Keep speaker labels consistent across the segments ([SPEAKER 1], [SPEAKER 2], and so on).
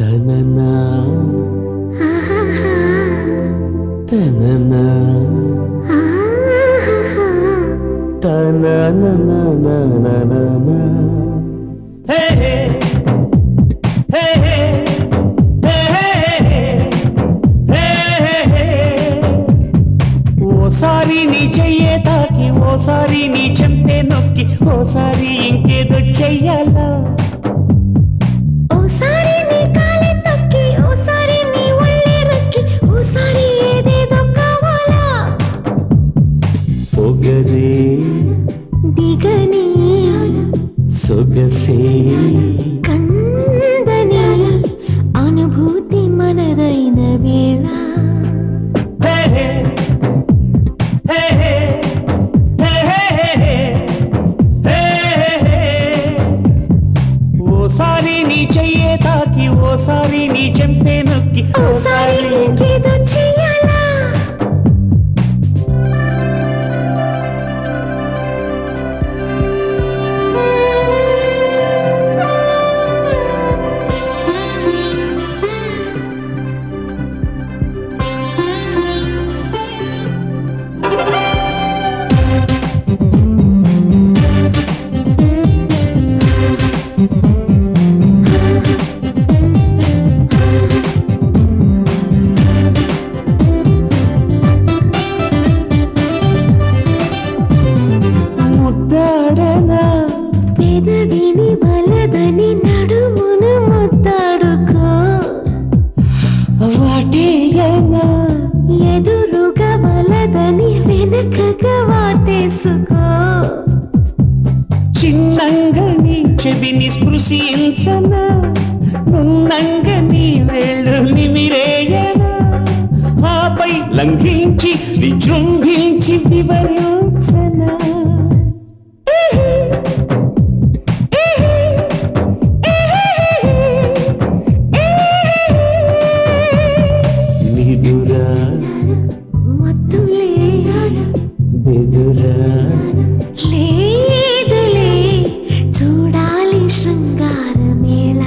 [SPEAKER 1] తననా తననా తననా హే హే హే హే హే ఓసారి నీ చెయ్యే తాకి ఓసారి నీ చెంపే నొక్కి ఓసారి ఇంకేదో చెయ్యాలా
[SPEAKER 2] ఓసారి నీ కాలే తొక్కి ఓసారి నీ ఒళ్ళే రక్కి ఓసారి ఏదేదో కావాలా
[SPEAKER 1] పొగరే
[SPEAKER 2] దిగని
[SPEAKER 1] సొగసే
[SPEAKER 2] కందని అనుభూతి మనదైన వేళ
[SPEAKER 1] ఓసారి నీ చెయ్యే తాకి ఓసారి నీ చెంపే నొక్కి
[SPEAKER 2] ఓసారి ఇంకేదో చెయ్యాలా
[SPEAKER 1] ముద్దాడనా
[SPEAKER 2] పెదవిని వలదని నడుమును ముద్దాడుకో
[SPEAKER 1] వాటేయనా
[SPEAKER 2] ఎదురుగా వలదని వెనకగా వాటేసుకో
[SPEAKER 1] చిన్నంగని చెవిని స్పృశించనా నున్నంగని వేళ్ళు నిమిరేయనా ఆపై లంఘించి విజృంభించి వివరించనా నిదురా
[SPEAKER 2] మత్తులే
[SPEAKER 1] బెదురా
[SPEAKER 2] లేదులే చూడాలి శృంగారమేళ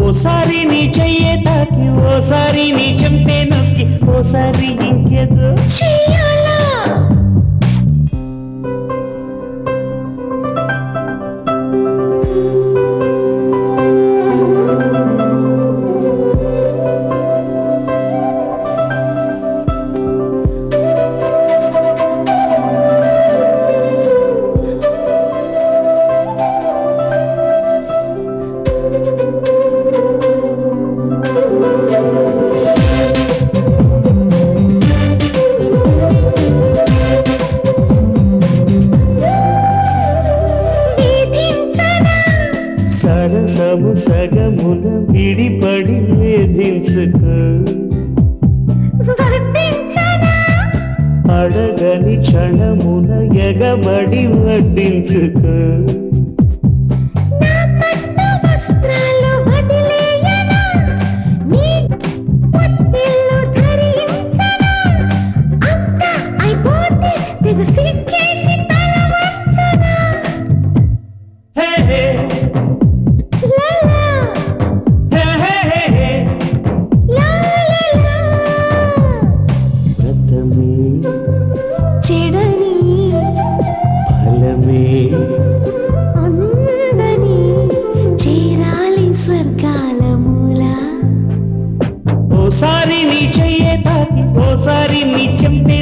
[SPEAKER 1] ఓసారి నీ చెయ్యే తాకి ఓసారి నీ చెంపే నొక్కి ఓసారి ఇంకేదో
[SPEAKER 2] చెయ్యాలా
[SPEAKER 1] సరసము సగమున విడిపడి వేధించుకో
[SPEAKER 2] వర్తించనా
[SPEAKER 1] అడగని క్షణమున ఎగబడి వడ్డించుకో
[SPEAKER 2] నా పట్టు వస్త్రాలు వదిలేయనా నీ పొత్తిళ్ళు ధరించనా అంతా అయిపోతే తెగ సిక్కేసి తల వంచనా
[SPEAKER 1] హే హే
[SPEAKER 2] లాలా
[SPEAKER 1] హే హే హే
[SPEAKER 2] లాలా
[SPEAKER 1] వ్రతమే
[SPEAKER 2] చెడని
[SPEAKER 1] ఫలమే
[SPEAKER 2] అందని చేరాలి స్వర్గాల మూల
[SPEAKER 1] ఓసారి నీ చెయ్యే తాకి ఓసారి నీ చెంపే